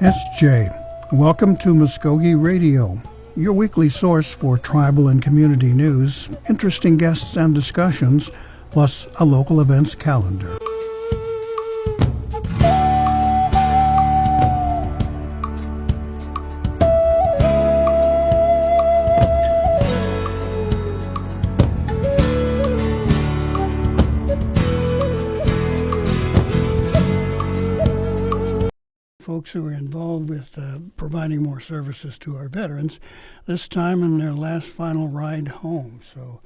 SJ, welcome to Mvskoke Radio, your weekly source for tribal and community news, interesting guests and discussions, plus a local events calendar. Folks who are involved with providing more services to our veterans, this time in their last final ride home. So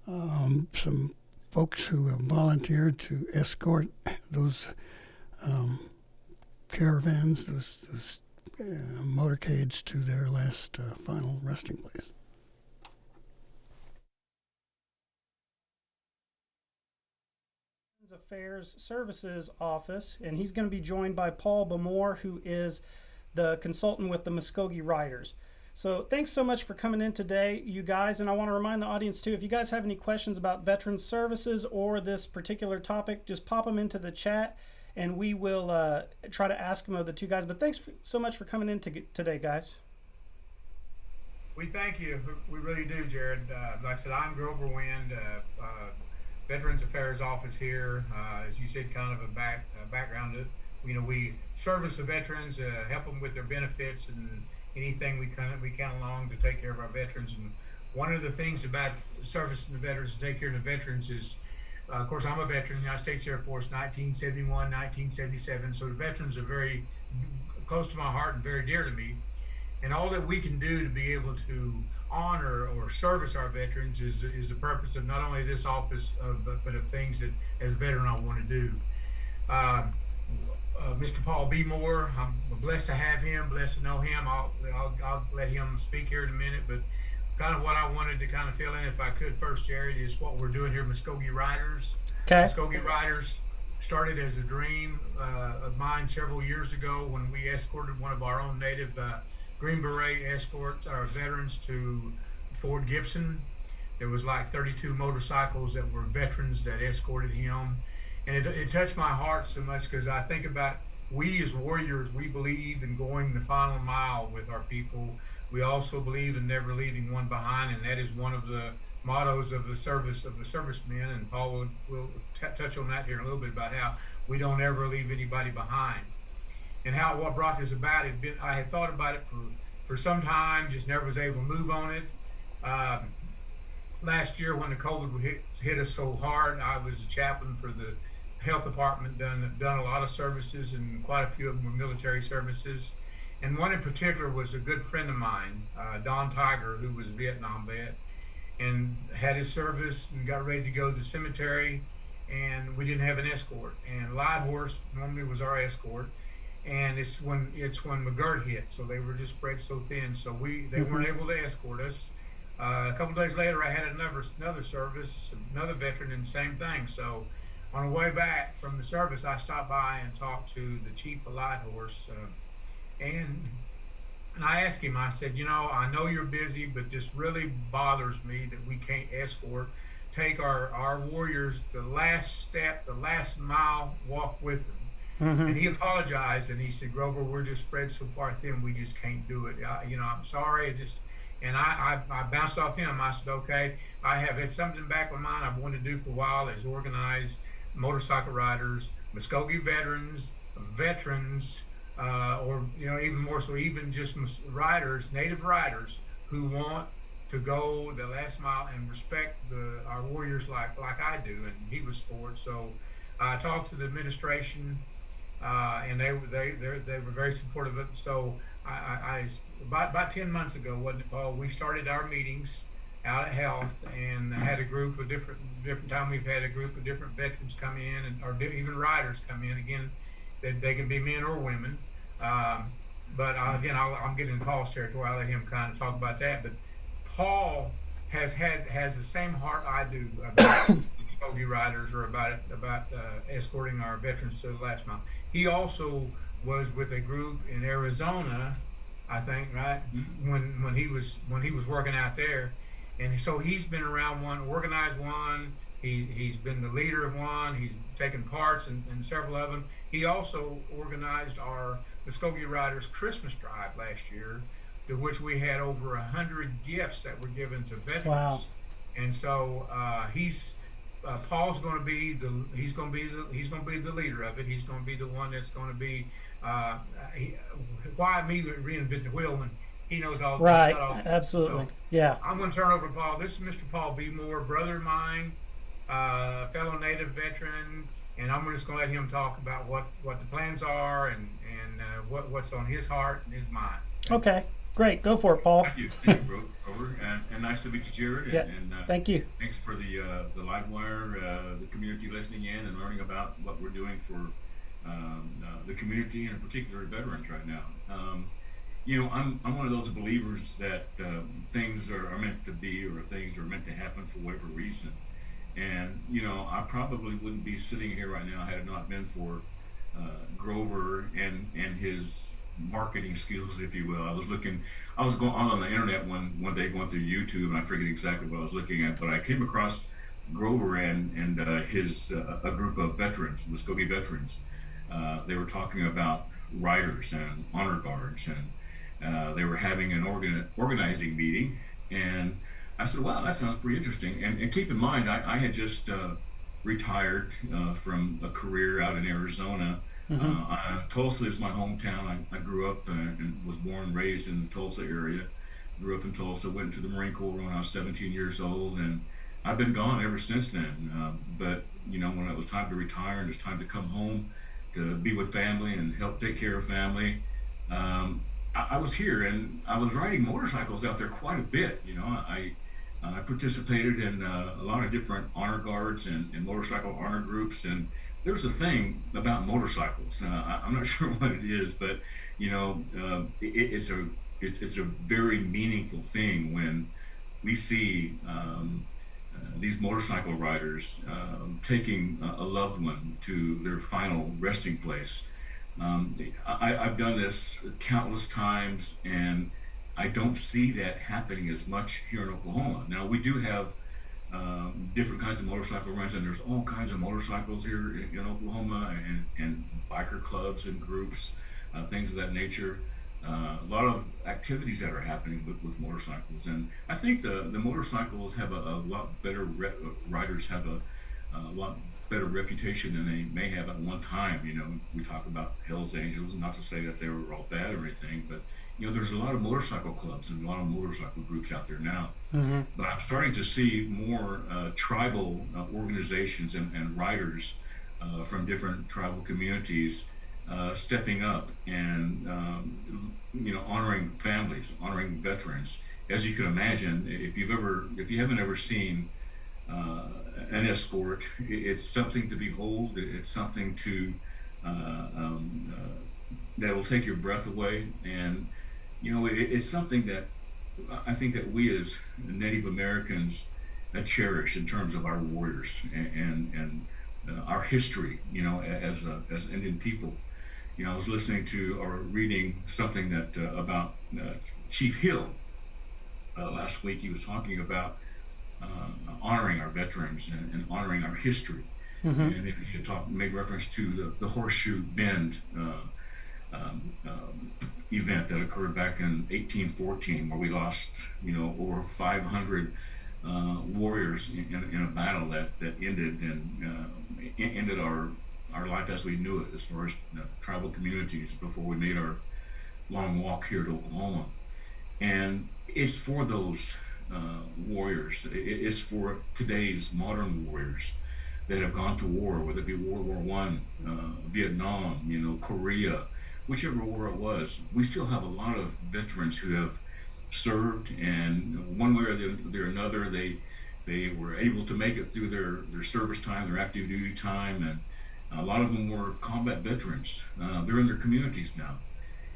some folks who have volunteered to escort those caravans, those motorcades to their last final resting place. Affairs Services Office, and he's going to be joined by Paul Bamore, who is the consultant with the Mvskoke Riders. So thanks so much for coming in today, you guys, and I want to remind the audience too, if you guys have any questions about veterans services or this particular topic, just pop them into the chat and we will try to ask them of the two guys. But thanks so much for coming in today, guys. We thank you. We really do, Jared. Like I said, I'm Grover Wind, Veterans Affairs Office here. As you said, kind of a background. You know, we service the veterans, help them with their benefits and anything we can along to take care of our veterans. And one of the things about servicing the veterans, to take care of the veterans, is, of course, I'm a veteran, United States Air Force, 1971, 1977. So the veterans are very close to my heart and very dear to me. And all that we can do to be able to honor or service our veterans is the purpose of not only this office, but of things that, as a veteran, I want to do. Mr. Paul B. Moore, I'm blessed to have him, blessed to know him. I'll let him speak here in a minute, but kind of what I wanted to kind of fill in, if I could first, Jared, is what we're doing here, Mvskoke Riders. Okay. Mvskoke Riders started as a dream of mine several years ago when we escorted one of our own native Green Beret escorts, our veterans, to Fort Gibson. There was like 32 motorcycles that were veterans that escorted him. And it touched my heart so much because I think about, we as warriors, we believe in going the final mile with our people. We also believe in never leaving one behind, and that is one of the mottos of the servicemen. And Paul will touch on that here in a little bit about how we don't ever leave anybody behind. And what brought this about, I had thought about it for some time, just never was able to move on it. Last year when the COVID hit us so hard, I was a chaplain for the health department, done a lot of services, and quite a few of them were military services. And one in particular was a good friend of mine, Don Tiger, who was a Vietnam vet and had his service and got ready to go to the cemetery, and we didn't have an escort. And Light Horse normally was our escort. And it's when McGirt hit, so they were just spread so thin, so they weren't able to escort us. A couple days later, I had another service, another veteran, and the same thing. So on the way back from the service, I stopped by and talked to the chief of Light Horse, and I asked him. I said, you know, I know you're busy, but this really bothers me that we can't take our warriors the last step, the last mile walk with them. And he apologized, and he said, Grover, we're just spread so far thin, we just can't do it. I'm sorry. And I bounced off him. I said, okay, I have had something in the back of my mind I've wanted to do for a while, is organize motorcycle riders, Mvskoke veterans, or, even more so, even just riders, native riders who want to go the last mile and respect our warriors like I do. And he was for it. So I talked to the administration, and they were very supportive of it. So I about 10 months ago, wasn't it, Paul? We started our meetings out at Health and had a group of different time. We've had a group of different veterans come in, or even riders come in. Again, they can be men or women. But again, I'm getting in Paul's territory. I'll let him kind of talk about that. But Paul has the same heart I do about Mvskoke Riders, or about escorting our veterans to the last mile. He also was with a group in Arizona, I think, right? When he was working out there, and so he's been around one, organized one. He's been the leader of one. He's taken parts in several of them. He also organized our Muskogee Riders Christmas Drive last year, to which we had over 100 gifts that were given to Wow. veterans. And so Paul's going to be he's going to be the leader of it. He's going to be the one that's going to be uh, he, why me reinvent the wheel when he knows all he's Right. got all. Absolutely. So Yeah. I'm going to turn over to Paul. This is Mr. Paul B. Moore, brother of mine, fellow Native veteran, and I'm just going to let him talk about what the plans are and what's on his heart and his mind. Okay. Great. Go for it, Paul. Thank you, Grover, and nice to meet you, Jared. Yeah. And Thank you. thanks for the live wire, the community listening in and learning about what we're doing for the community and in particular veterans right now. I'm one of those believers that things are meant to be or things are meant to happen for whatever reason. And I probably wouldn't be sitting here right now had it not been for Grover and his marketing skills, if you will. I was going on the internet one day going through YouTube, and I forget exactly what I was looking at, but I came across Grover and his a group of veterans, Muskogee veterans. They were talking about riders and honor guards, and they were having an organizing meeting, and I said, wow, that sounds pretty interesting. And keep in mind, I had just retired from a career out in Arizona. Tulsa is my hometown. I grew up and was born and raised in the Tulsa area. Grew up in Tulsa, went to the Marine Corps when I was 17 years old, and I've been gone ever since then. But when it was time to retire and it's time to come home to be with family and help take care of family, I was here and I was riding motorcycles out there quite a bit. I participated in a lot of different honor guards and motorcycle honor groups, and there's a thing about motorcycles. I'm not sure what it is, but it's a very meaningful thing when we see these motorcycle riders taking a loved one to their final resting place. I've done this countless times, and I don't see that happening as much here in Oklahoma. Now, we do have different kinds of motorcycle runs, and there's all kinds of motorcycles here in Oklahoma, and biker clubs and groups, things of that nature. A lot of activities that are happening with motorcycles, and I think the motorcycles have a lot better riders have a lot better reputation than they may have at one time. We talk about Hell's Angels, not to say that they were all bad or anything, but there's a lot of motorcycle clubs and a lot of motorcycle groups out there now. But I'm starting to see more tribal organizations and riders from different tribal communities stepping up and honoring families, honoring veterans. As you can imagine, if you haven't ever seen an escort, it's something to behold. It's something to that will take your breath away, and it's something that I think that we as Native Americans cherish in terms of our warriors and our history. As Indian people. I was listening to or reading something that about Chief Hill last week. He was talking about honoring our veterans and honoring our history. And he made reference to the Horseshoe Bend event that occurred back in 1814, where we lost over 500 warriors in a battle that ended ended our life as we knew it, as far as tribal communities, before we made our long walk here to Oklahoma. And it's for those warriors. It's for today's modern warriors that have gone to war, whether it be World War One, Vietnam, Korea, whichever war it was. We still have a lot of veterans who have served, and one way or another, they were able to make it through their service time, their active duty time, and a lot of them were combat veterans. They're in their communities now.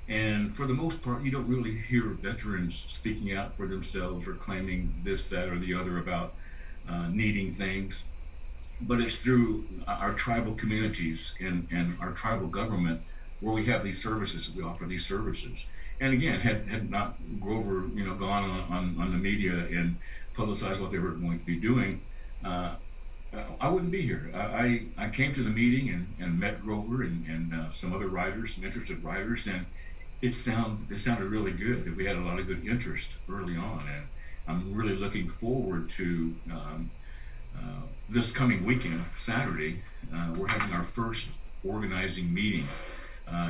And for the most part, you don't really hear veterans speaking out for themselves or claiming this, that, or the other about needing things. But it's through our tribal communities and our tribal government where we have these services, we offer these services. And again, had not Grover, gone on the media and publicized what they were going to be doing, I wouldn't be here. I came to the meeting and met Grover and some other writers, some interested writers, and it sounded really good. We had a lot of good interest early on, and I'm really looking forward to this coming weekend, Saturday. We're having our first organizing meeting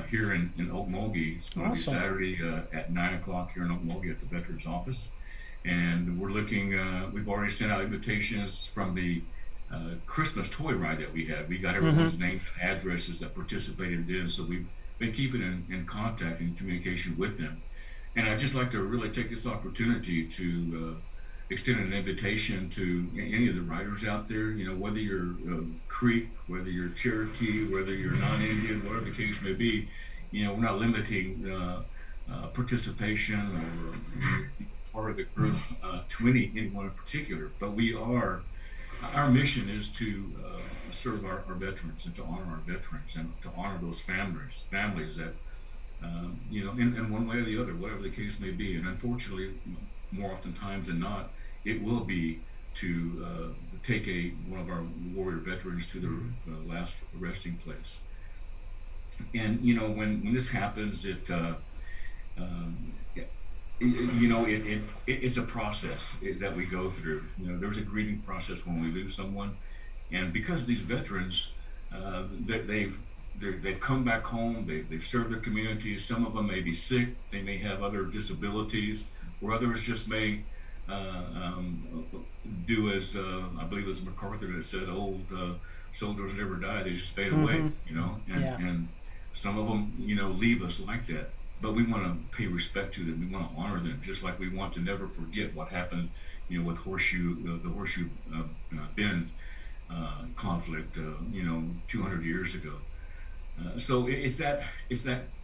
here in Okmulgee. It's going to be Awesome. Saturday at 9 o'clock here in Okmulgee at the Veterans Office. And we're looking, we've already sent out invitations from the Christmas toy ride that we had. We got everyone's names and addresses that participated in, so we've been keeping in contact and communication with them. And I'd just like to really take this opportunity to extend an invitation to any of the writers out there, whether you're Creek, whether you're Cherokee, whether you're non-Indian, whatever the case may be, we're not limiting participation or part of the group to anyone in particular, but our mission is to serve our veterans and to honor our veterans and to honor those families that, in one way or the other, whatever the case may be. And unfortunately, more oftentimes than not, it will be to take one of our warrior veterans to their last resting place. And when this happens, it's a process that we go through. There's a grieving process when we lose someone, and because these veterans, they've come back home, they've served their communities. Some of them may be sick, they may have other disabilities, or others just may do as I believe it was MacArthur that said, old soldiers never die, they just fade away. And some of them leave us like that. But we want to pay respect to them. We want to honor them, just like we want to never forget what happened, with the Horseshoe Bend conflict, 200 years ago. So it's that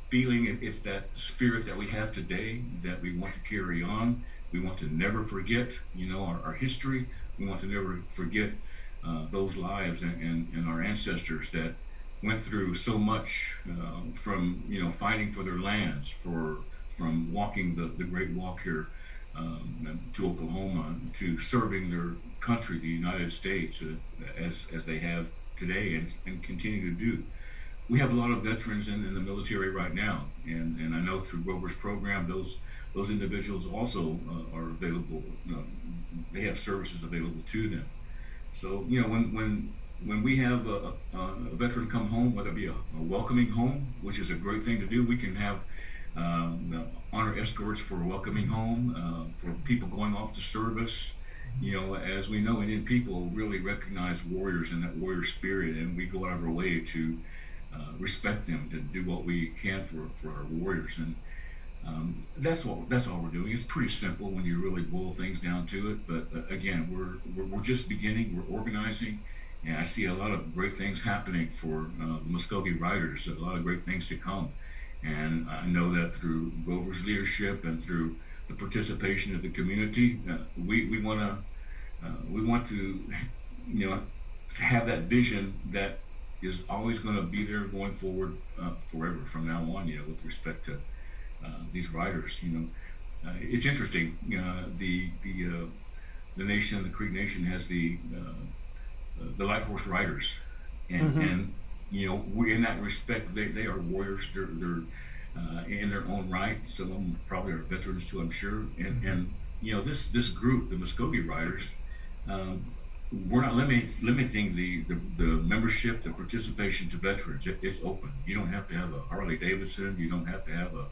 feeling, it's that spirit that we have today that we want to carry on. We want to never forget, our history. We want to never forget those lives and our ancestors that went through so much, from fighting for their lands, from walking the Great Walk here to Oklahoma, to serving their country, the United States, as they have today and continue to do. We have a lot of veterans in the military right now, and I know through Grover's program, those individuals also are available. They have services available to them. So when we have a veteran come home, whether it be a welcoming home, which is a great thing to do, we can have honor escorts for welcoming home, for people going off to service. As we know, Indian people really recognize warriors and that warrior spirit, and we go out of our way to respect them, to do what we can for our warriors. And that's all we're doing. It's pretty simple when you really boil things down to it. But again, we're just beginning. We're organizing. And I see a lot of great things happening for the Mvskoke Riders, a lot of great things to come. And I know that through Grover's leadership and through the participation of the community, we want to have that vision that is always going to be there going forward forever from now on, with respect to these riders. It's interesting. The nation, the Creek Nation, has the Light Horse Riders, and we, in that respect, they are warriors. They're in their own right. Some of them probably are veterans too, I'm sure. And this group, the Mvskoke Riders, we're not limiting the membership, the participation to veterans. It's open. You don't have to have a Harley Davidson. You don't have to have a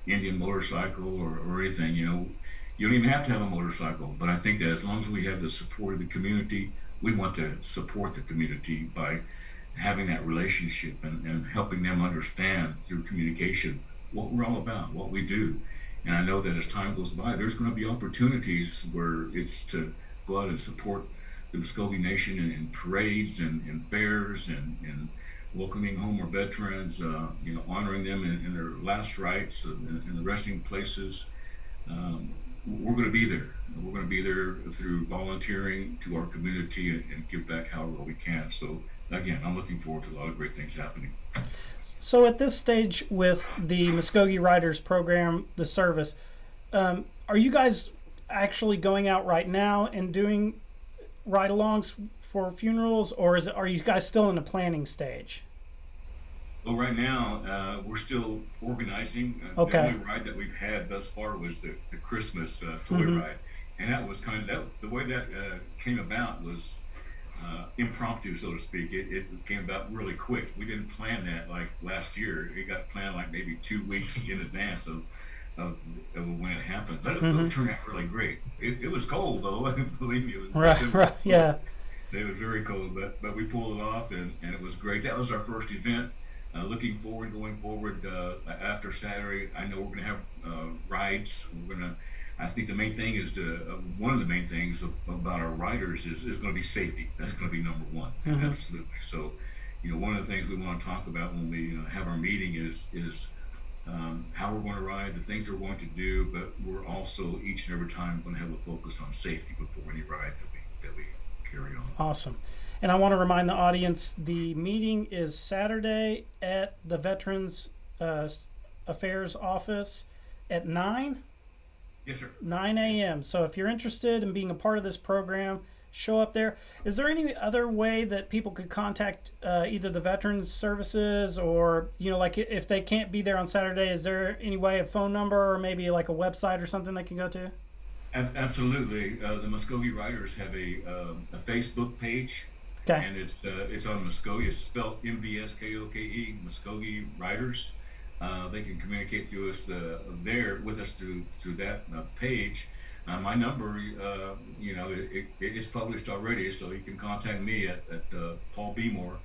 Indian motorcycle or anything. You don't even have to have a motorcycle. But I think that as long as we have the support of the community, we want to support the community by having that relationship and helping them understand through communication what we're all about, what we do. And I know that as time goes by, there's going to be opportunities where it's to go out and support the Mvskoke Nation in parades and fairs and welcoming home our veterans, honoring them in their last rites in the resting places. We're going to be there. We're going to be there through volunteering to our community and give back however we can. So again, I'm looking forward to a lot of great things happening. So at this stage with the Mvskoke Riders program, the service, are you guys actually going out right now and doing ride-alongs for funerals, or are you guys still in the planning stage? Well, right now, we're still organizing. Okay. The only ride that we've had thus far was the Christmas toy ride. And that was the way that came about was impromptu, so to speak. It came about really quick. We didn't plan that like last year. It got planned like maybe 2 weeks in advance of when it happened. But it turned out really great. It was cold though. Believe me, it was Right, yeah. It was very cold, but we pulled it off, and it was great. That was our first event. Looking forward, going forward after Saturday, I know we're going to have rides. I think the main thing is one of the main things about our riders is going to be safety. That's going to be number one, absolutely. So, one of the things we want to talk about when we have our meeting is how we're going to ride, the things we're going to do, but we're also each and every time going to have a focus on safety before any ride that we carry on. Awesome. And I want to remind the audience, the meeting is Saturday at the Veterans Affairs office at 9? Yes, sir. 9 a.m. So if you're interested in being a part of this program, show up there. Is there any other way that people could contact either the Veterans Services or, like if they can't be there on Saturday, is there any way, a phone number or maybe like a website or something they can go to? Absolutely. The Mvskoke Riders have a Facebook page. Okay. And it's on Mvskoke. It's spelled Mvskoke, Mvskoke Riders. They can communicate through us with us through that page. My number, it's published already, so you can contact me at Paul Beemore,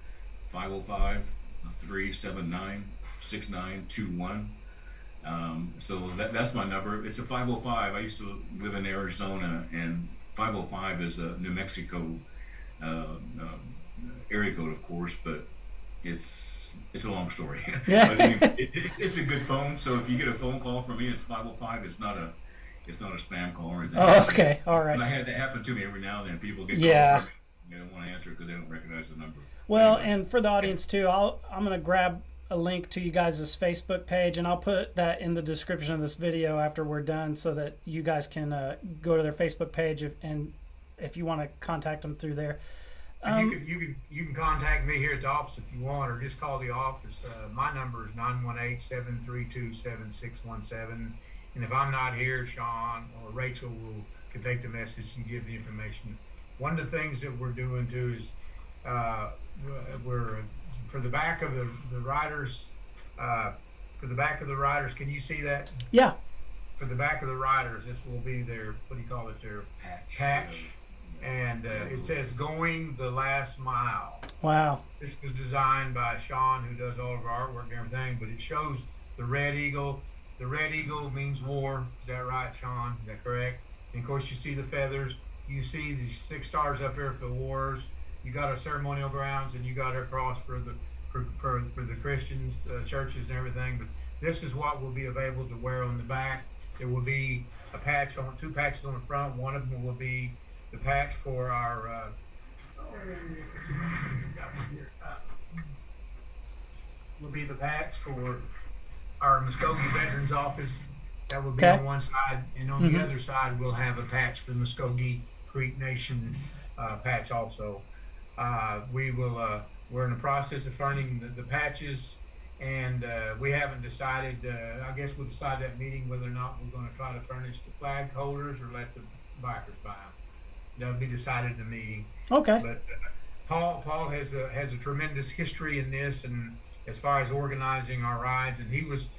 505-379-6921. So that's my number. It's a 505. I used to live in Arizona, and 505 is a New Mexico area code, of course, but it's a long story. Yeah. But anyway, it's a good phone. So if you get a phone call from me, it's 505. It's not a spam call or anything. Oh, okay, all right. I had that happen to me every now and then. People get Yeah. calls from me, they don't want to answer it because they don't recognize the number. Well, Anyway. and for the audience too, I'm going to grab a link to you guys' Facebook page, and I'll put that in the description of this video after we're done, so that you guys can go to their Facebook page if you want to contact them through there. You can contact me here at the office if you want, or just call the office. My number is 918-732-7617. And if I'm not here, Sean or Rachel can take the message and give the information. One of the things that we're doing too is we're for the back of the riders. For the back of the riders, can you see that? Yeah. For the back of the riders, this will be their, what do you call it? Their patch. And it says "Going the Last Mile." Wow. This was designed by Sean, who does all of our artwork and everything. But it shows the red eagle. The red eagle means war. Is that right, Sean? Is that correct? And of course, you see the feathers. You see these 6 stars up there for the wars. You got our ceremonial grounds, and you got our cross for the Christians, churches, and everything. But this is what will be available to wear on the back. There will be a patch on 2 patches on the front. One of them will be the patch for our will be the patch for our Mvskoke Veterans Office. That will be on one side, and on the other side we'll have a patch for the Mvskoke Creek Nation patch also. We're in the process of furnishing the patches, and we haven't decided. I guess we'll decide that meeting whether or not we're going to try to furnish the flag holders or let the bikers buy them. That'll be decided in the meeting. Okay. But Paul has a tremendous history in this, and as far as organizing our rides, and he's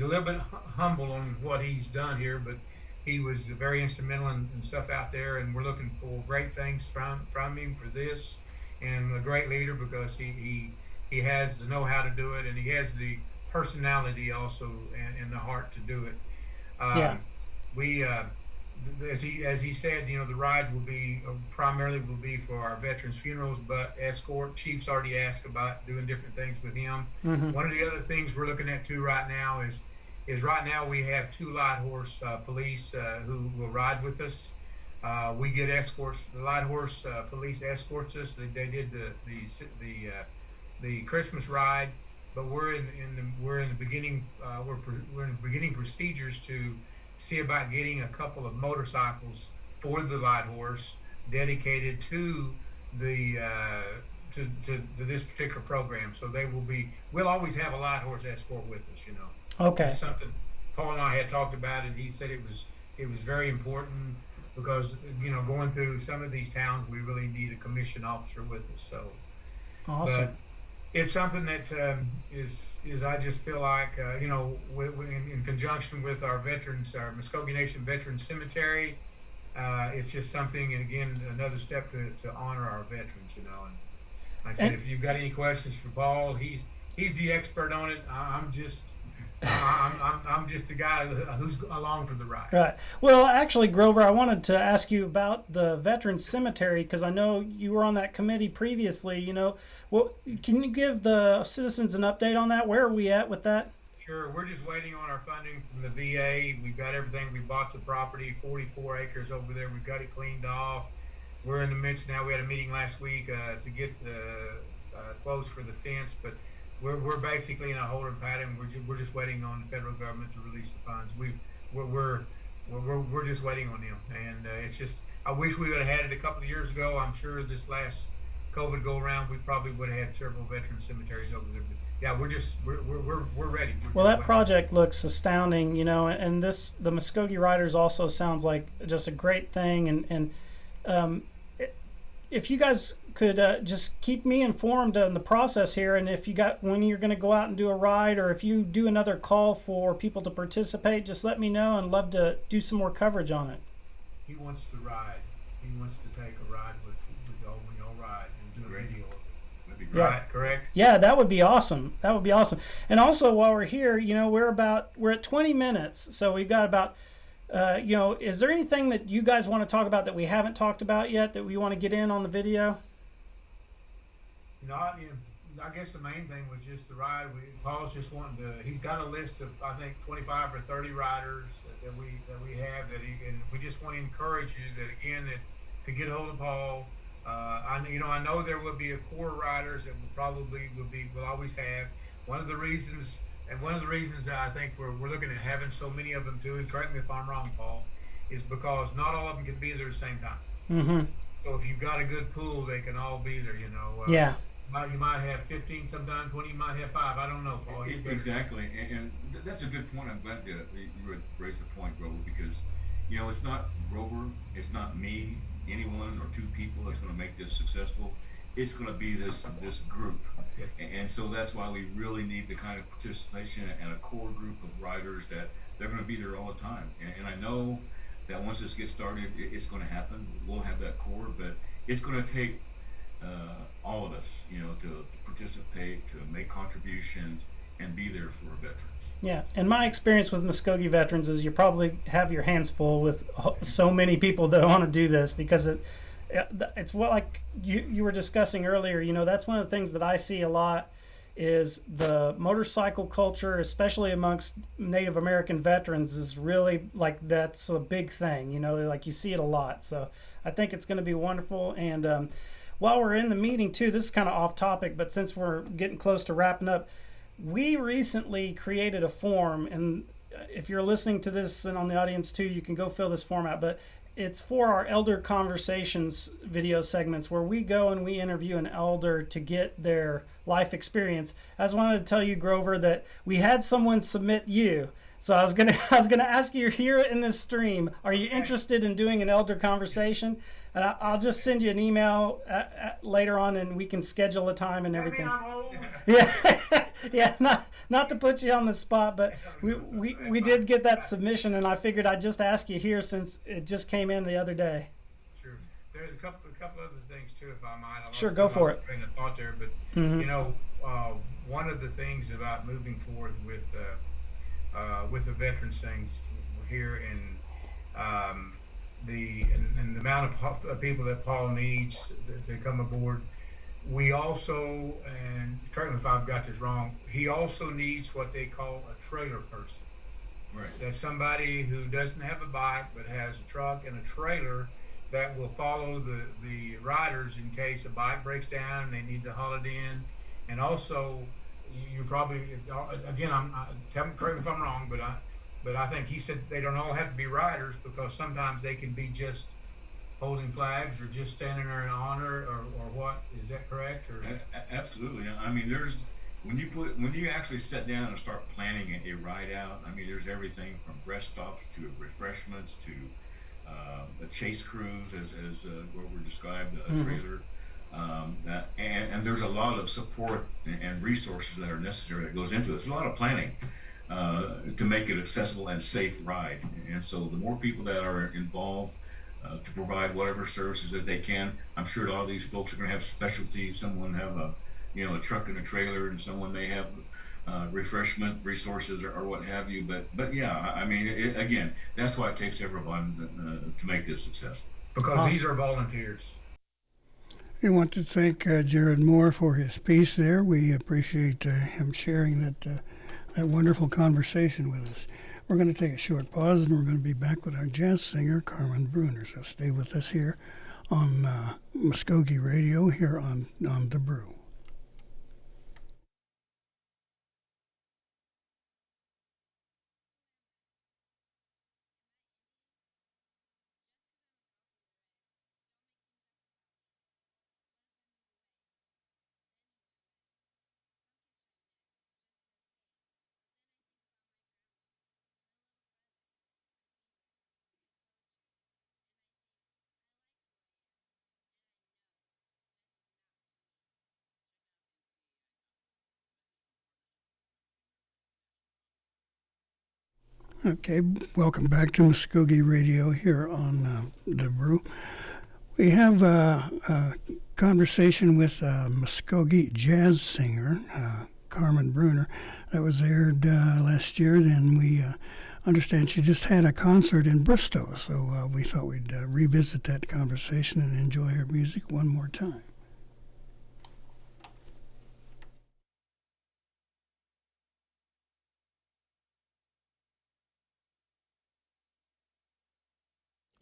a little bit humble on what he's done here, but he was very instrumental in stuff out there, and we're looking for great things from him for this, and a great leader because he has the know-how to do it, and he has the personality also and the heart to do it. We as he said, the rides will be primarily for our veterans funerals, but escort. Chief's already asked about doing different things with him. One of the other things we're looking at too right now is right now we have 2 light horse police who will ride with us. We get escorts. The light horse police escorts us. They did the Christmas ride, but we're in the beginning. We're in the beginning procedures to see about getting a couple of motorcycles for the light horse dedicated to the to this particular program. So we'll always have a light horse escort with us. Okay. It's something Paul and I had talked about it. He said it was very important because going through some of these towns, we really need a commissioned officer with us. So Awesome. but it's something that is I just feel like in conjunction with our veterans, our Mvskoke Nation Veterans Cemetery, it's just something, and again, another step to honor our veterans. And like I said, if you've got any questions for Paul, he's the expert on it. I'm just I'm just a guy who's along for the ride. Right. Well, actually, Grover, I wanted to ask you about the Veterans Cemetery because I know you were on that committee previously. Can you give the citizens an update on that? Where are we at with that? Sure. We're just waiting on our funding from the VA. We've got everything. We bought the property, 44 acres over there. We've got it cleaned off. We're in the midst now. We had a meeting last week to get closed for the fence, but we're basically in a holding pattern. We're just waiting on the federal government to release the funds. We're just waiting on them, and it's just I wish we would have had it a couple of years ago. I'm sure this last COVID go around, we probably would have had several veteran cemeteries over there. But yeah, we're ready. Well, that project looks astounding, and the Mvskoke Riders also sounds like just a great thing. And if you guys could just keep me informed on the process here, and if you got when you're going to go out and do a ride, or if you do another call for people to participate, just let me know, and love to do some more coverage on it. He wants to ride. He wants to take a ride with y'all when y'all ride and do a video of it. That'd be great. Right, correct? Yeah, that would be awesome. That would be awesome. And also, while we're here, we're at 20 minutes, so we've got about. Is there anything that you guys want to talk about that we haven't talked about yet that we want to get in on the video? I guess the main thing was just the ride. Paul's just wanting to. He's got a list of I think 25 or 30 riders that we have and we just want to encourage you that again to get a hold of Paul. I know there will be a core of riders that we'll always have. One of the reasons that I think we're looking at having so many of them too, and correct me if I'm wrong, Paul, is because not all of them can be there at the same time. Mm-hmm. So if you've got a good pool, they can all be there. Yeah. You might have 15, sometimes 20. You might have 5. I don't know, Paul. Exactly, and that's a good point. I'm glad that you raised the point, Grover, because it's not Grover, it's not me, anyone or two people that's going to make this successful. It's going to be this group, Yes. And so that's why we really need the kind of participation and a core group of riders that they're going to be there all the time. And I know that once this gets started, it's going to happen. We'll have that core, but it's going to take all of us, to participate, to make contributions, and be there for veterans. Yeah, and my experience with Mvskoke veterans is you probably have your hands full with so many people that want to do this because it's what like you were discussing earlier. That's one of the things that I see a lot is the motorcycle culture, especially amongst Native American veterans, is really like that's a big thing. Like you see it a lot. So I think it's going to be wonderful. And while we're in the meeting too, this is kind of off topic, but since we're getting close to wrapping up, we recently created a form, and if you're listening to this and on the audience too, you can go fill this form out, but it's for our Elder Conversations video segments where we go and we interview an elder to get their life experience. I just wanted to tell you, Grover, that we had someone submit you. So I was gonna ask you here in this stream, are you interested in doing an elder conversation? And I'll just send you an email later on, and we can schedule a time and everything. Yeah, not to put you on the spot, but we did get that submission, and I figured I'd just ask you here since it just came in the other day. Sure. There's a couple other things too, if I might. Sure, go for it. Train of thought there, but one of the things about moving forward with the veterans things here and the amount of people that Paul needs to come aboard. We also, and correct me if I've got this wrong, he also needs what they call a trailer person. Right. That's somebody who doesn't have a bike but has a truck and a trailer that will follow the riders in case a bike breaks down and they need to haul it in. And also, you probably, again, correct me if I'm wrong, but I think he said they don't all have to be riders because sometimes they can be just holding flags or just standing there in honor or what? Is that correct? Or Absolutely. I mean, there's when you actually sit down and start planning a ride out. I mean, there's everything from rest stops to refreshments to a chase cruise, as what we described, a trailer. And there's a lot of support and resources that are necessary that goes into it. It's a lot of planning to make it accessible and safe ride. And so the more people that are involved to provide whatever services that they can, I'm sure a lot of these folks are going to have specialties. Someone have a truck and a trailer, and someone may have refreshment resources or what have you. But yeah, I mean, again, that's why it takes everyone to make this successful. because these are volunteers. We want to thank Jared Moore for his piece there. We appreciate him sharing that wonderful conversation with us. We're going to take a short pause, and we're going to be back with our jazz singer, Carmen Brunner. So stay with us here on Mvskoke Radio here on The Brew. Okay, welcome back to Mvskoke Radio here on The Brew. We have a conversation with Mvskoke jazz singer, Carmen Brunner, that was aired last year. Then we understand she just had a concert in Bristol, so we thought we'd revisit that conversation and enjoy her music one more time.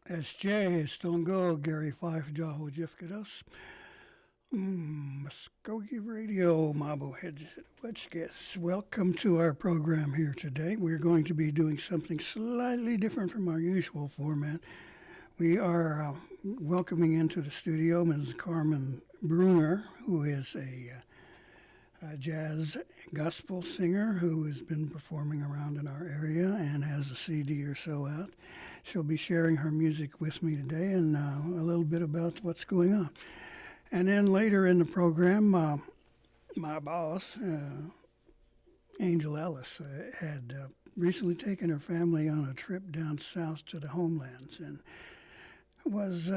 SJ, Stongo, Gary Fife, Jaho Jifkados. Mvskoke Radio, Mabo Hedges. Welcome to our program here today. We're going to be doing something slightly different from our usual format. We are welcoming into the studio Ms. Carmen Brunner, who is a jazz gospel singer who has been performing around in our area and has a CD or so out. She'll be sharing her music with me today and a little bit about what's going on. And then later in the program, my boss, Angel Ellis, had recently taken her family on a trip down south to the homelands and was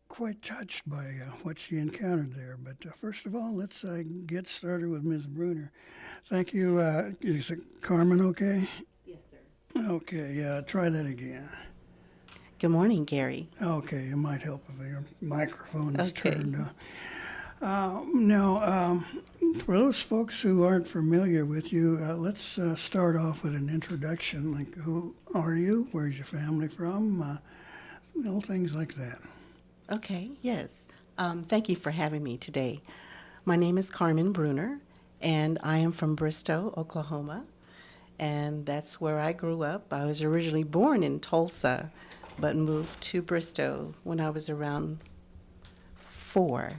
quite touched by what she encountered there. But first of all, let's get started with Ms. Brunner. Thank you. Is it Carmen okay? Yes, sir. Okay, try that again. Good morning, Gary. Okay, it might help if your microphone is Okay. turned on. Now, for those folks who aren't familiar with you, let's start off with an introduction. Like, who are you? Where's your family from? Things like that. Okay, yes. Thank you for having me today. My name is Carmen Brunner, and I am from Bristow, Oklahoma, and that's where I grew up. I was originally born in Tulsa, but moved to Bristow when I was around 4.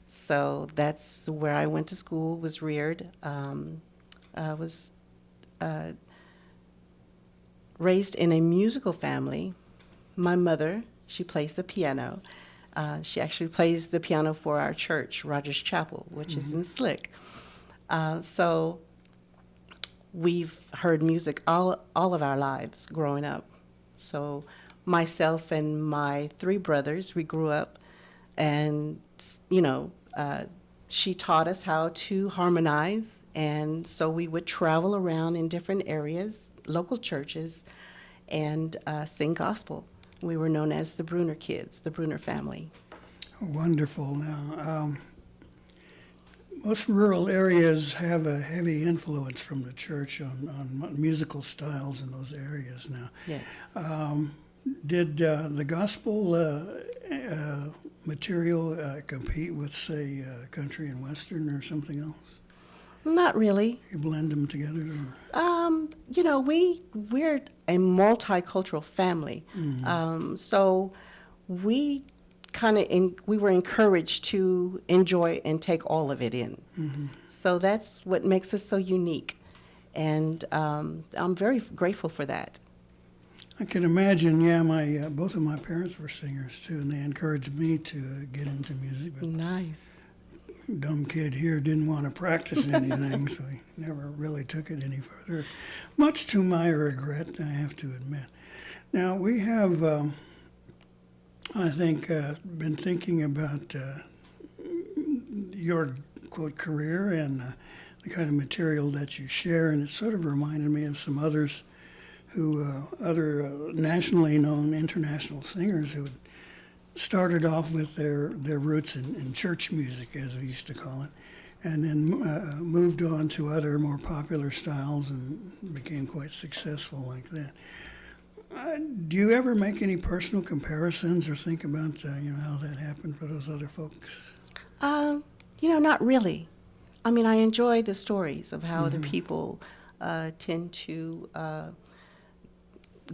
So that's where I went to school, was reared. I was raised in a musical family. My mother, she plays the piano. She actually plays the piano for our church, Rogers Chapel, which is in Slick. So we've heard music all of our lives growing up. So myself and my 3 brothers, we grew up, and she taught us how to harmonize, and so we would travel around in different areas, local churches, and sing gospel. We were known as the Brunner kids, the Brunner family. Wonderful. Now, most rural areas have a heavy influence from the church on musical styles in those areas now. Yes. Did the gospel material compete with, say, country and western or something else? Not really. You blend them together? We're a multicultural family. So we we were encouraged to enjoy and take all of it in. So that's what makes us so unique. And I'm very grateful for that. I can imagine, yeah, both of my parents were singers too, and they encouraged me to get into music. But Nice. dumb kid here didn't want to practice anything, so he never really took it any further, much to my regret, I have to admit. Now, we have, I think, been thinking about your, quote, career and the kind of material that you share, and it sort of reminded me of some others other nationally known international singers who had started off with their roots in church music, as we used to call it, and then moved on to other more popular styles and became quite successful like that. Do you ever make any personal comparisons or think about how that happened for those other folks? Not really. I mean, I enjoy the stories of how other people tend to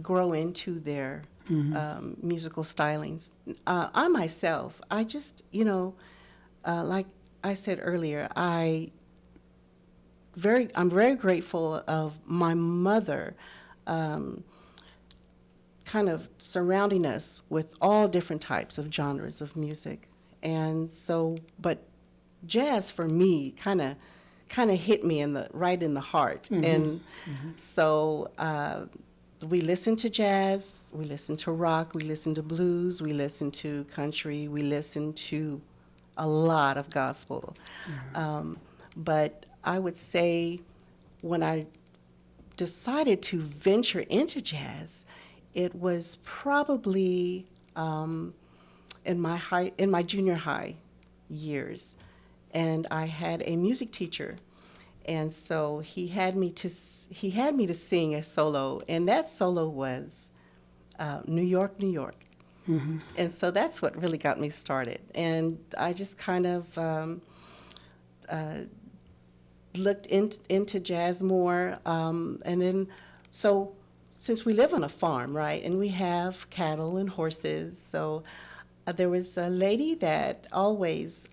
grow into their musical stylings. I myself, I just, like I said earlier, I'm very grateful of my mother kind of surrounding us with all different types of genres of music. And so, but jazz for me kind of hit me right in the heart. And so we listen to jazz, we listen to rock, we listen to blues, we listen to country, we listen to a lot of gospel. But I would say when I decided to venture into jazz, it was probably in my junior high years, and I had a music teacher. And so he had me to sing a solo, and that solo was New York, New York. And so that's what really got me started. And I just kind of looked into jazz more. And then, so since we live on a farm, right, and we have cattle and horses, so there was a lady that always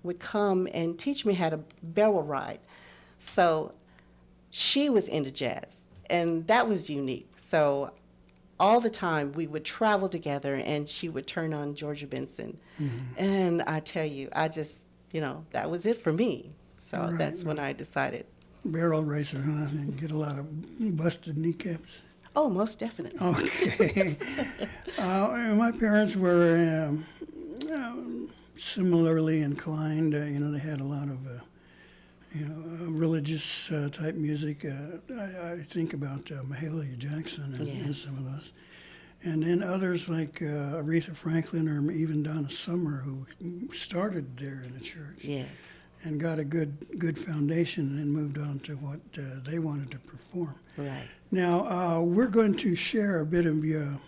would come and teach me how to barrel ride. So she was into jazz, and that was unique. So all the time we would travel together, and she would turn on Georgia Benson. And I tell you, I just, that was it for me. So Right, that's when I decided. Barrel racer, huh? And get a lot of busted kneecaps. Oh, most definitely. Okay. My parents were similarly inclined. They had a lot of religious type music. I think about Mahalia Jackson and some of those. And then others like Aretha Franklin or even Donna Summer, who started there in the church. Yes. And got a good foundation, and then moved on to what they wanted to perform. Right. Now we're going to share a bit of your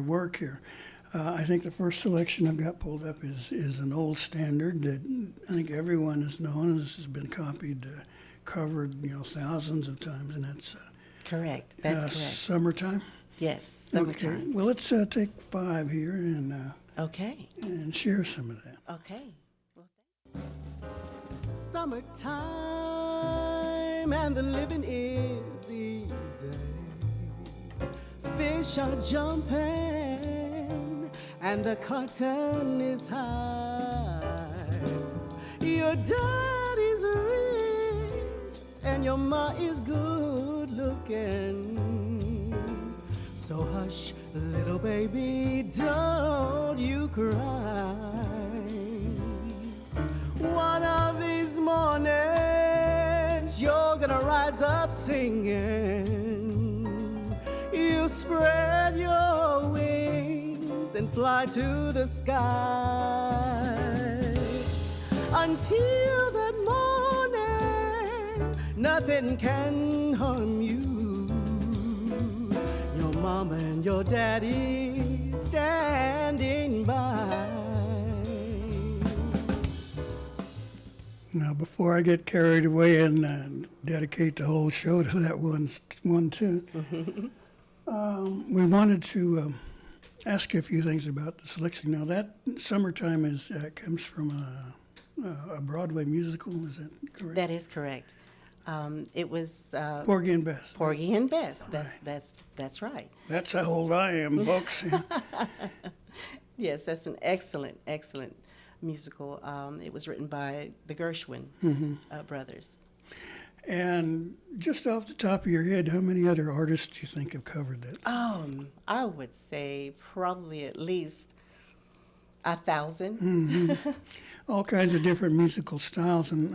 work here. I think the first selection I've got pulled up is an old standard that I think everyone has known. This has been copied, covered, thousands of times, and that's Correct. That's correct. Summertime. Yes. Okay. Summertime. Well, let's take 5 here and Okay. and share some of that. Okay. Summertime and the living is easy. Fish are jumping and the cotton is high. Your daddy's rich and your ma is good looking. So hush, little baby, don't you cry. One of these mornings you're gonna rise up singing. You spread your wings and fly to the sky. Until that morning, nothing can harm you. Your mama and your daddy standing by. Now, before I get carried away and dedicate the whole show to that one tune, we wanted to ask you a few things about the selection. Now, that Summertime comes from a Broadway musical, is that correct? That is correct. It was Porgy and Bess. Porgy and Bess. Right. That's right. That's how old I am, folks. Yes, that's an excellent musical. It was written by the Gershwin brothers. And just off the top of your head, how many other artists do you think have covered that? I would say probably at least 1,000. All kinds of different musical styles, and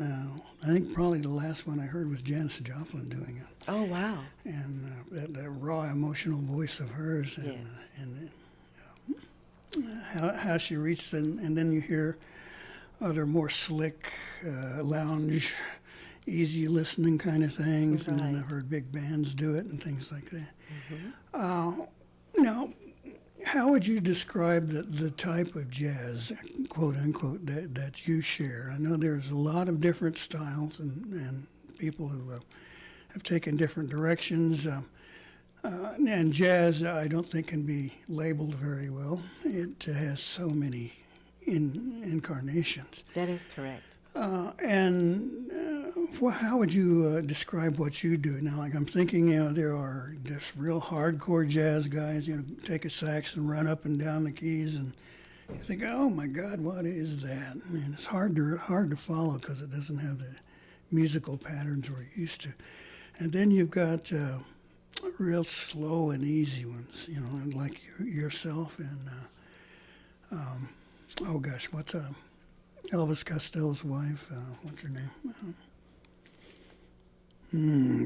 I think probably the last one I heard was Janis Joplin doing it. Oh, wow. And that raw emotional voice of hers, and, how she reached, and then you hear other more slick, lounge, easy listening kind of things, and then I've heard big bands do it and things like that. Now, how would you describe the type of jazz, quote unquote, that you share? I know there's a lot of different styles and people who have taken different directions. And jazz, I don't think, can be labeled very well. It has so many incarnations. That is correct. How would you describe what you do now? Like I'm thinking, there are just real hardcore jazz guys, take a sax and run up and down the keys, and you think, oh my God, what is that? And it's hard to follow because it doesn't have the musical patterns we're used to. And then you've got real slow and easy ones, like yourself and oh gosh, what's Elvis Costello's wife? What's her name?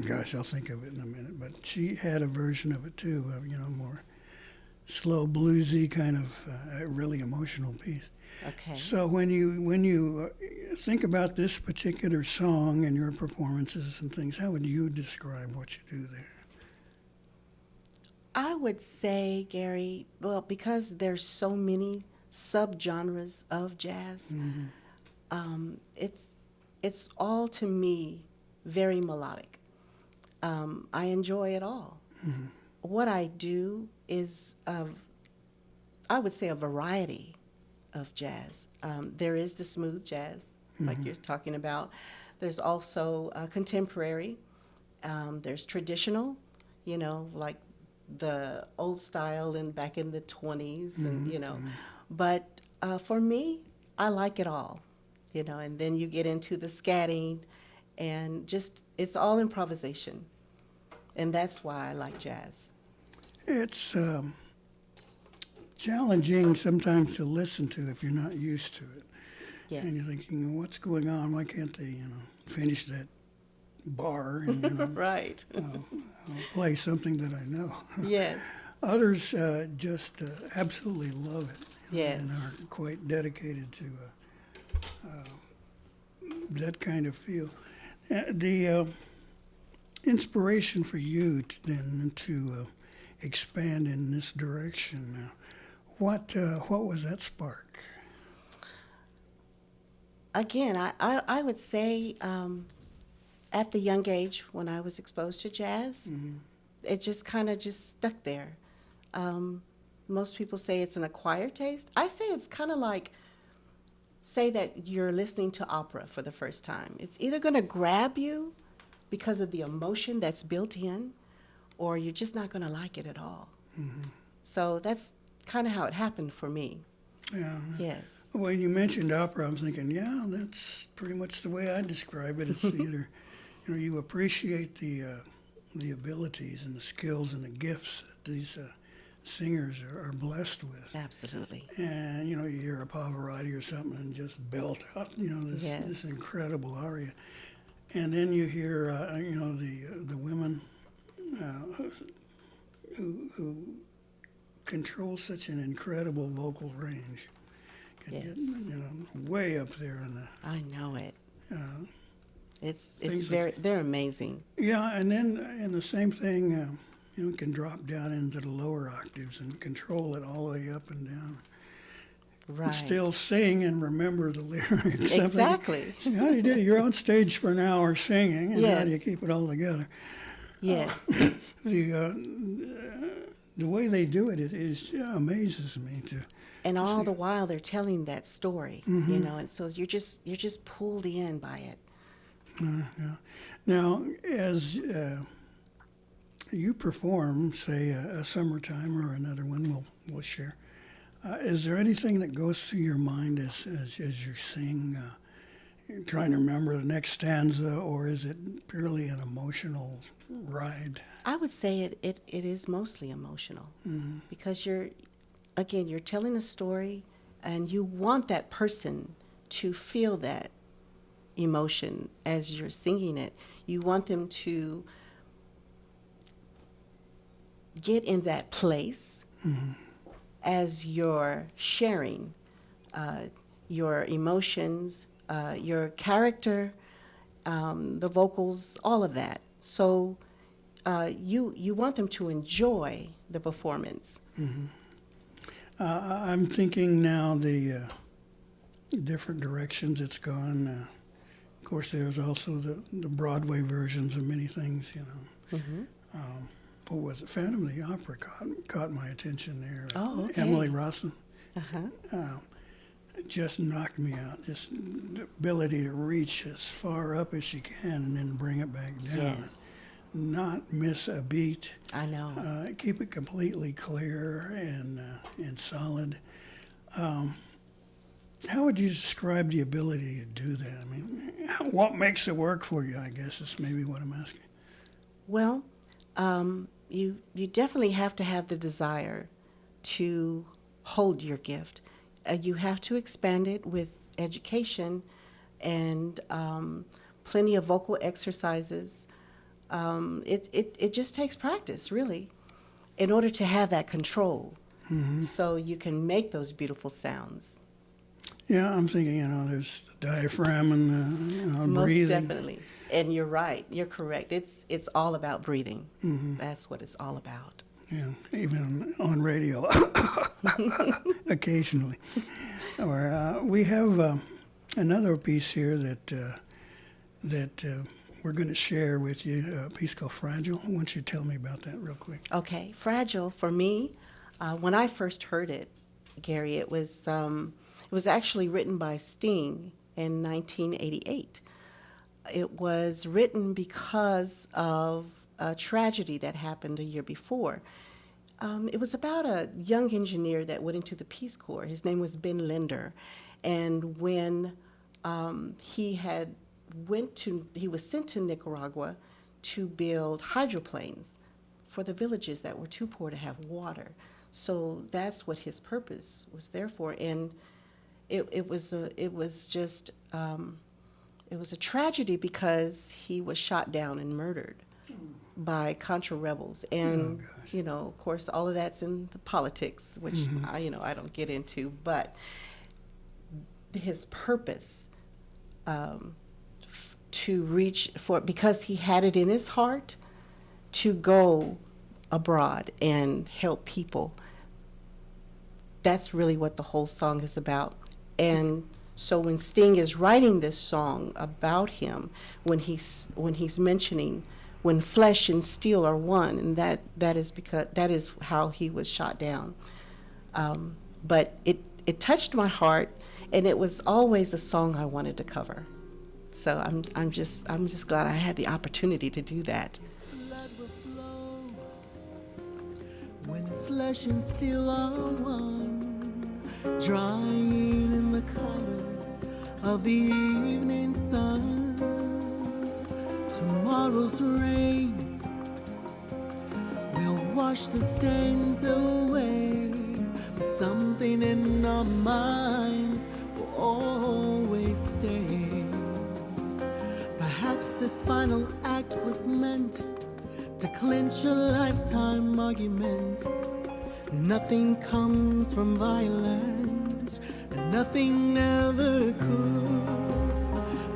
Gosh, I'll think of it in a minute. But she had a version of it too, more slow, bluesy kind of really emotional piece. Okay. So when you think about this particular song and your performances and things, how would you describe what you do there? I would say, Gary, well, because there's so many subgenres of jazz, it's all to me very melodic. I enjoy it all. What I do is, I would say, a variety of jazz. There is the smooth jazz, like you're talking about. There's also contemporary. There's traditional, like the old style and back in the 20s, and But for me, I like it all, and then you get into the scatting, and just it's all improvisation, and that's why I like jazz. It's challenging sometimes to listen to if you're not used to it. Yes. And you're thinking, what's going on? Why can't they, finish that bar and Right. I'll play something that I know. Yes. Others just absolutely love it. Yes. And are quite dedicated to that kind of feel. The inspiration for you to expand in this direction, what was that spark? Again, I would say at the young age when I was exposed to jazz, it just kind of just stuck there. Most people say it's an acquired taste. I say it's kind of like, say that you're listening to opera for the first time. It's either going to grab you because of the emotion that's built in, or you're just not going to like it at all. So that's kind of how it happened for me. Yeah. Yes. When you mentioned opera, I'm thinking, yeah, that's pretty much the way I describe it. It's either, you appreciate the abilities and the skills and the gifts that these singers are blessed with. Absolutely. And, you hear a Pavarotti or something and just belt out, this incredible aria. And then you hear, the women who control such an incredible vocal range. Can get, way up there in the... I know it. It's things they're amazing. Yeah, and then and the same thing, can drop down into the lower octaves and control it all the way up and down. Right. And still sing and remember the lyrics. Exactly. How do you do it? You're on stage for an hour singing, and how do you keep it all together? Yes. the way they do it is amazes me. And all the while they're telling that story, you know, and so you're just pulled in by it. Yeah. Now, as you perform, say, a summertime or another one, we'll share. Is there anything that goes through your mind as you sing, trying to remember the next stanza, or is it purely an emotional ride? I would say it is mostly emotional because you're telling a story and you want that person to feel that emotion as you're singing it. You want them to get in that place as you're sharing your emotions, your character, the vocals, all of that. So you want them to enjoy the performance. I'm thinking now the different directions it's gone. Of course, there's also the Broadway versions of many things, you know. What was it? Phantom of the Opera caught my attention there. Oh, okay. Emily Rossum just knocked me out. Just the ability to reach as far up as she can and then bring it back down. Yes. Not miss a beat. I know. Keep it completely clear and solid. How would you describe the ability to do that? I mean, what makes it work for you, I guess, is maybe what I'm asking. Well, you definitely have to have the desire to hold your gift. You have to expand it with education and plenty of vocal exercises. It just takes practice, really, in order to have that control, so you can make those beautiful sounds. Yeah, I'm thinking, you know, there's the diaphragm and Most breathing. definitely. And you're right. You're correct. It's all about breathing. That's what it's all about. Yeah, even on radio, occasionally. Or we have another piece here that we're going to share with you, a piece called Fragile. Why don't you tell me about that real quick? Okay, Fragile, for me, when I first heard it, Gary, it was actually written by Sting in 1988. It was written because of a tragedy that happened a year before. It was about a young engineer that went into the Peace Corps. His name was Ben Linder. And when he was sent to Nicaragua to build hydroplanes for the villages that were too poor to have water. So that's what his purpose was there for. And it was a tragedy because he was shot down and murdered by Contra rebels. And, you know, of course, all of that's in the politics, which, I don't get into. But his purpose to reach for, because he had it in his heart to go abroad and help people. That's really what the whole song is about. And so when Sting is writing this song about him, when he's mentioning when flesh and steel are one, and that is how he was shot down. But it touched my heart, and it was always a song I wanted to cover. So I'm just glad I had the opportunity to do that. Blood will flow when flesh and steel are one, drying in the color of the evening sun. Tomorrow's rain will wash the stains away, but something in our minds will always stay. Perhaps this final act was meant to clinch a lifetime argument. Nothing comes from violence, and nothing ever could.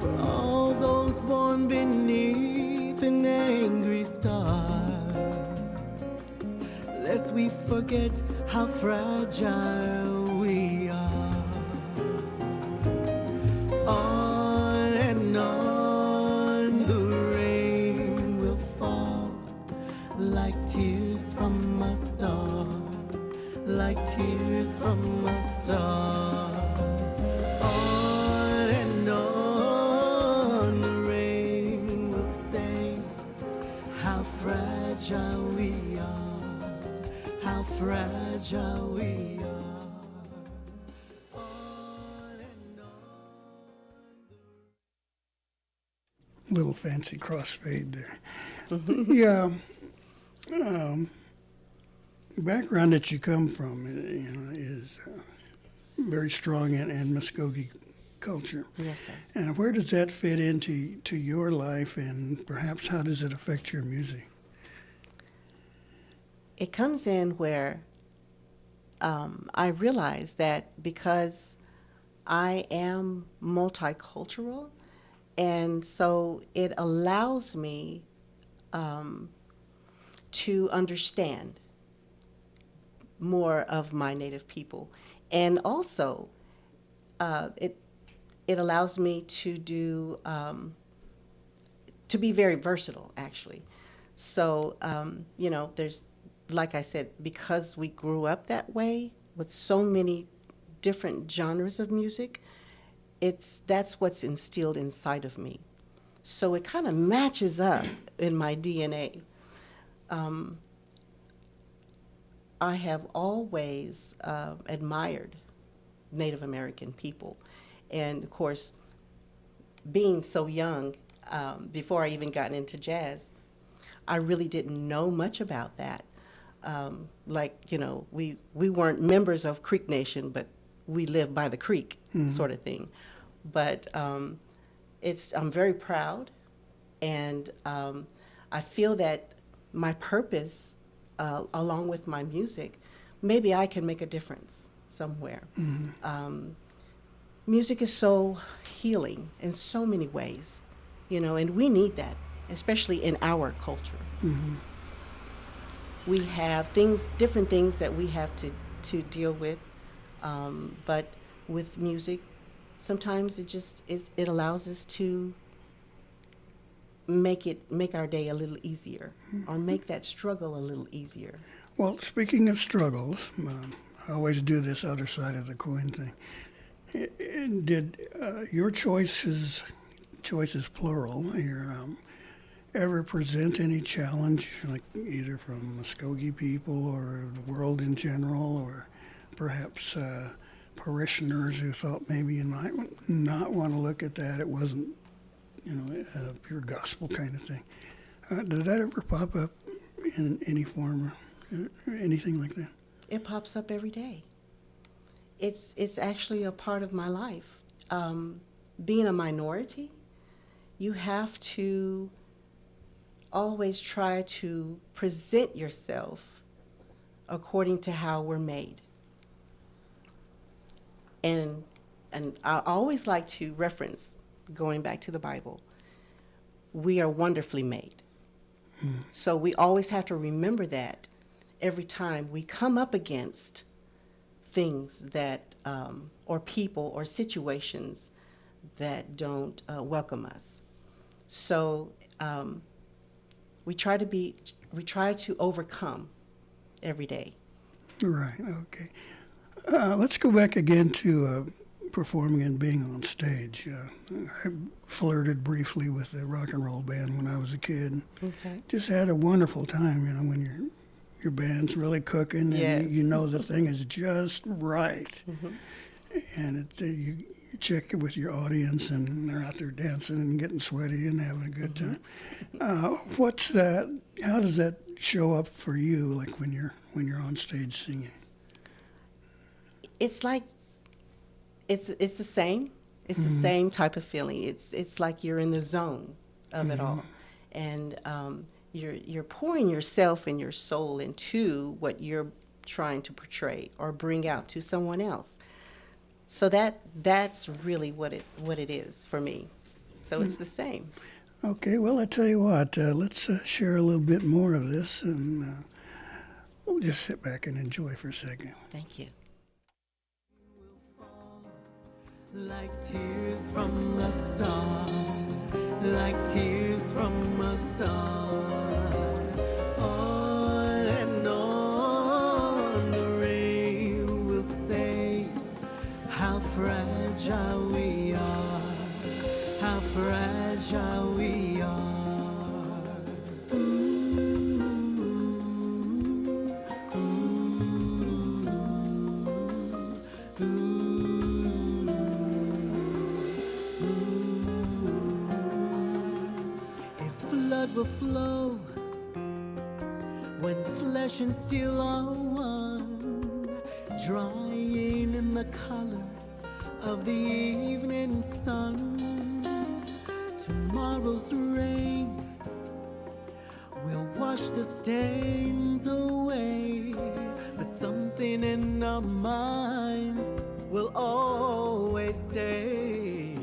For all those born beneath an angry star, lest we forget how fragile we are. On and on the rain will fall like tears from a star. tears from a star. On and on the rain will say how fragile we are, how fragile we are. On and on. Little fancy crossfade there. Yeah. The background that you come from, is very strong in Muskogee culture. Yes, sir. And where does that fit into your life, and perhaps how does it affect your music? It comes in where I realize that because I am multicultural, and so it allows me to understand more of my native people, and also it allows me to do to be very versatile, actually. So there's, like I said, because we grew up that way with so many different genres of music, that's what's instilled inside of me. So it kind of matches up in my DNA. I have always admired Native American people. And of course, being so young, before I even got into jazz, I really didn't know much about that. We weren't members of Creek Nation, but we lived by the creek, sort of thing. But I'm very proud, and I feel that my purpose, along with my music, maybe I can make a difference somewhere. Music is so healing in so many ways, and we need that, especially in our culture. We have different things that we have to deal with, but with music, sometimes it allows us to make our day a little easier, or make that struggle a little easier. Well, speaking of struggles, I always do this other side of the coin thing. Did your choices plural here, ever present any challenge, like either from Muskogee people or the world in general, or perhaps parishioners who thought maybe you might not want to look at that? It wasn't, a pure gospel kind of thing. Did that ever pop up in any form or anything like that? It pops up every day. It's actually a part of my life. Being a minority, you have to always try to present yourself according to how we're made. And I always like to reference, going back to the Bible, we are wonderfully made. So we always have to remember that every time we come up against things that, or people or situations that don't welcome us. So we try to overcome every day. Right, okay. Let's go back again to performing and being on stage. I flirted briefly with the rock and roll band when I was a kid. Okay. Just had a wonderful time, when your band's really cooking, and Yes. you know the thing is just right. And you check it with your audience, and they're out there dancing and getting sweaty and having a good time. What's that? How does that show up for you, like when you're on stage singing? It's like it's the same. It's the same type of feeling. It's like you're in the zone of it all, and you're pouring yourself and your soul into what you're trying to portray or bring out to someone else. So that's really what it is for me. So it's the same. Okay, well, I tell you what, let's share a little bit more of this, and we'll just sit back and enjoy for a second. Thank you. Like tears from a star, like tears from a star. On and on the rain fragile we are. Ooh, ooh, ooh. If blood will flow when flesh and steel are one, drying in the colors of the evening sun, tomorrow's rain will wash the stains away, but something in our minds will always stay.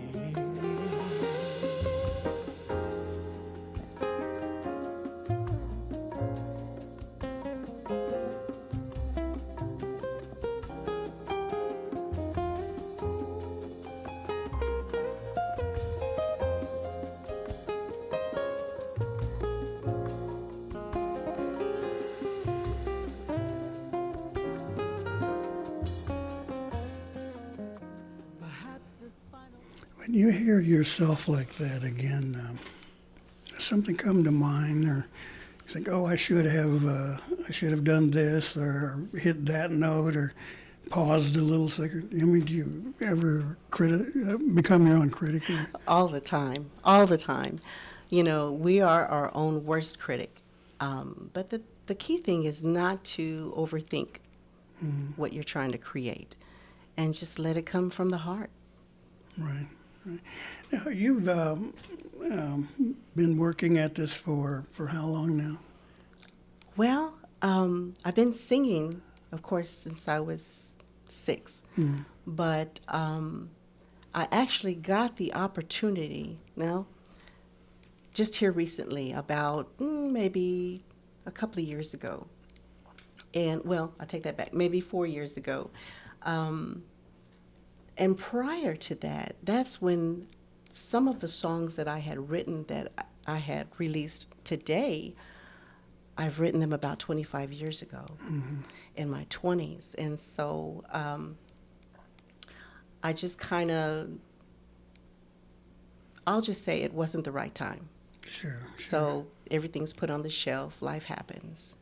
When you hear yourself like that again, does something come to mind, or you think, "Oh, I should have done this, or hit that note, or paused a little second"? I mean, do you ever become your own critic? All the time, all the time. You know, we are our own worst critic. But the key thing is not to overthink what you're trying to create, and just let it come from the heart. Right. Now, you've been working at this for how long now? Well, I've been singing, of course, since I was 6. But I actually got the opportunity just here recently, about maybe a couple of years ago. And, well, I take that back, maybe 4 years ago. And prior to that, that's when some of the songs that I had written that I had released today, I've written them about 25 years ago in my 20s. And so I just I'll just say it wasn't the right time. Sure. So everything's put on the shelf, life happens.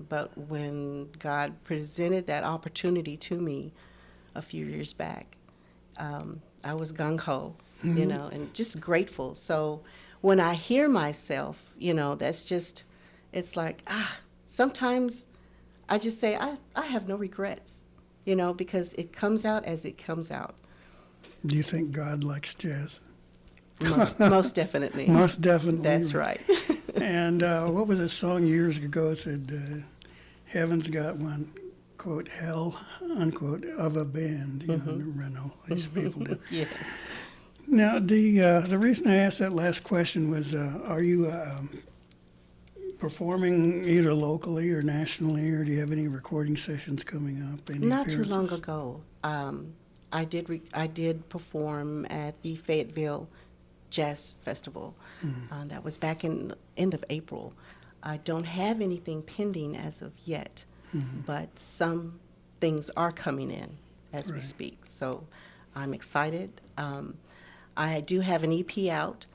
But when God presented that opportunity to me a few years back, I was gung-ho, and just grateful. So when I hear myself, that's just, it's like, sometimes I just say, I have no regrets, because it comes out as it comes out. Do you think God likes jazz? Most definitely. Most definitely. That's right. And what was a song years ago? It said, "Heaven's got one, quote, hell, unquote, of a band." Renault, these people do. Yes. Now, the reason I asked that last question was, are you performing either locally or nationally, or do you have any recording sessions coming up? Any Not too appearances? long ago, I did perform at the Fayetteville Jazz Festival. That was back in the end of April. I don't have anything pending as of yet, but some things are coming in as we speak. So I'm excited. I do have an EP out,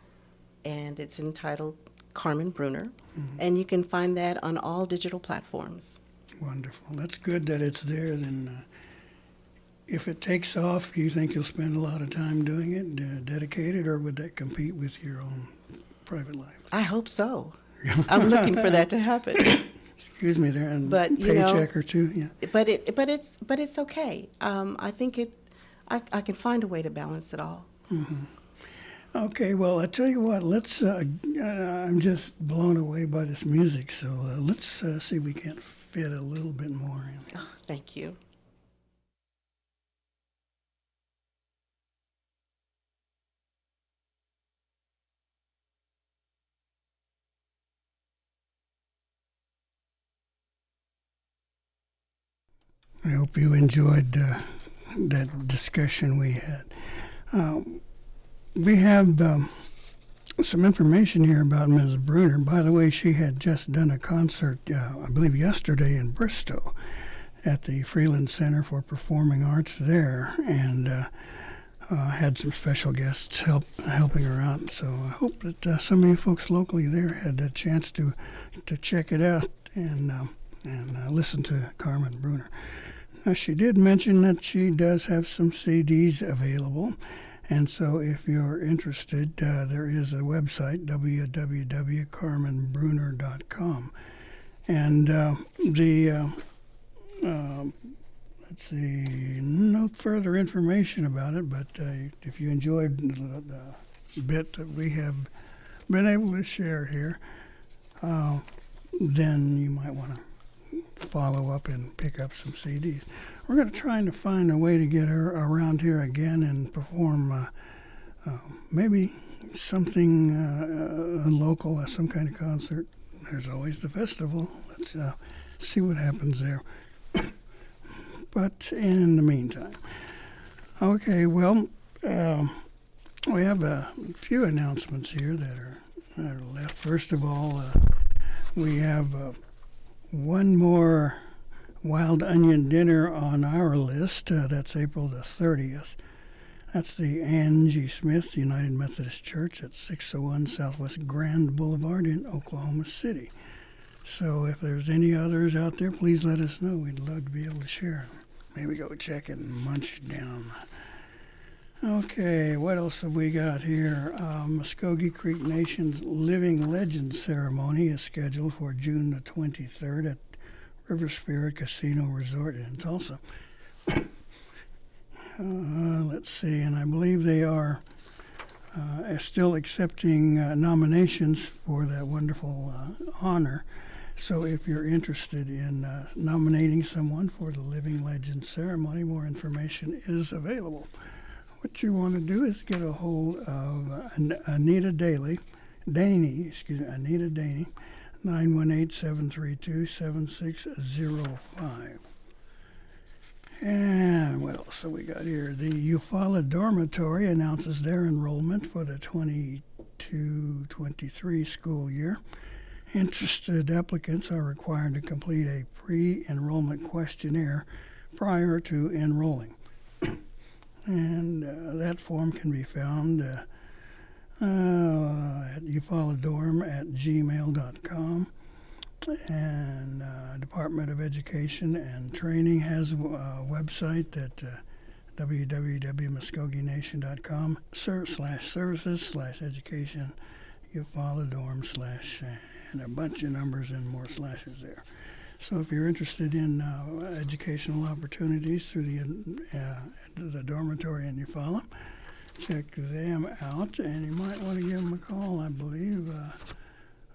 and it's entitled Carmen Brunner, and you can find that on all digital platforms. Wonderful. That's good that it's there. Then if it takes off, you think you'll spend a lot of time doing it, dedicated, or would that compete with your own private life? I hope so. I'm looking for that to happen. Excuse me there, and But, paycheck or two, yeah. But it's okay. I think I can find a way to balance it all. Okay, well, I tell you what, let's, I'm just blown away by this music, so let's see if we can't fit a little bit more in. Oh, thank you. I hope you enjoyed that discussion we had. We have some information here about Ms. Brunner. By the way, she had just done a concert, I believe yesterday in Bristol at the Freeland Center for Performing Arts there. And had some special guests helping her out. So I hope that some of you folks locally there had a chance to check it out and listen to Carmen Brunner. Now, she did mention that she does have some CDs available. And so if you're interested, there is a website, www.carmenbrunner.com. And let's see, no further information about it, but if you enjoyed the bit that we have been able to share here, then you might want to follow up and pick up some CDs. We're going to try to find a way to get her around here again and perform maybe something local, some kind of concert. There's always the festival. Let's see what happens there. But in the meantime, okay, well, we have a few announcements here that are left. First of all, we have one more Wild Onion Dinner on our list. That's April the 30th. That's the Angie Smith United Methodist Church at 601 Southwest Grand Boulevard in Oklahoma City. So if there's any others out there, please let us know. We'd love to be able to share them. Maybe go check and munch down. Okay, what else have we got here? Mvskoke Creek Nation's Living Legends ceremony is scheduled for June the 23rd at River Spirit Casino Resort in Tulsa. Let's see, and I believe they are still accepting nominations for that wonderful honor. So if you're interested in nominating someone for the Living Legends ceremony, more information is available. What you want to do is get a hold of Anita Daney, 918-732-7605. And what else have we got here? The Eufaula Dormitory announces their enrollment for the 22-23 school year. Interested applicants are required to complete a pre-enrollment questionnaire prior to enrolling. And that form can be found at eufaladorm@gmail.com. And Department of Education and Training has a website at www.muskogenation.com/services/education eufaladorm/ and a bunch of numbers and more slashes there. So if you're interested in educational opportunities through the dormitory in Eufaula, check them out, and you might want to give them a call, I believe.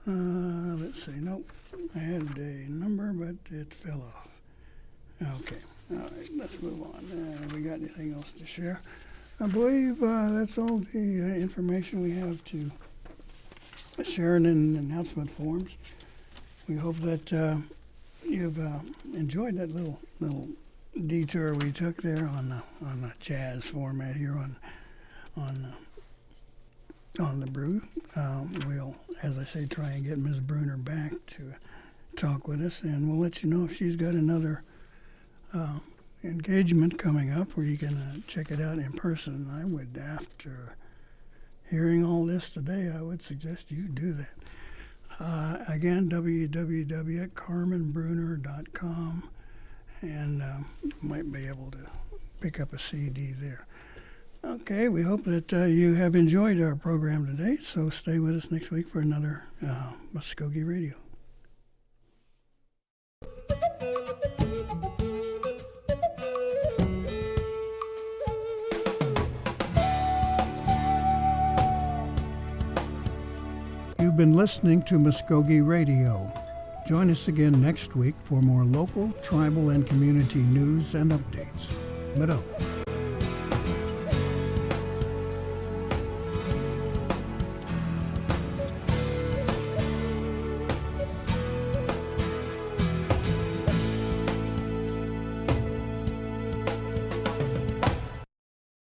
Let's see, nope, I had a number, but it fell off. Okay, all right, let's move on. We got anything else to share? I believe that's all the information we have to share in announcement forms. We hope that you've enjoyed that little detour we took there on the jazz format here on the brew. We'll, as I say, try and get Ms. Brunner back to talk with us, and we'll let you know if she's got another engagement coming up where you can check it out in person. I would, after hearing all this today, I would suggest you do that. Again, www.carmenbrunner.com, and you might be able to pick up a CD there. Okay, we hope that you have enjoyed our program today, so stay with us next week for another Mvskoke Radio. You've been listening to Mvskoke Radio. Join us again next week for more local, tribal, and community news and updates. Mado.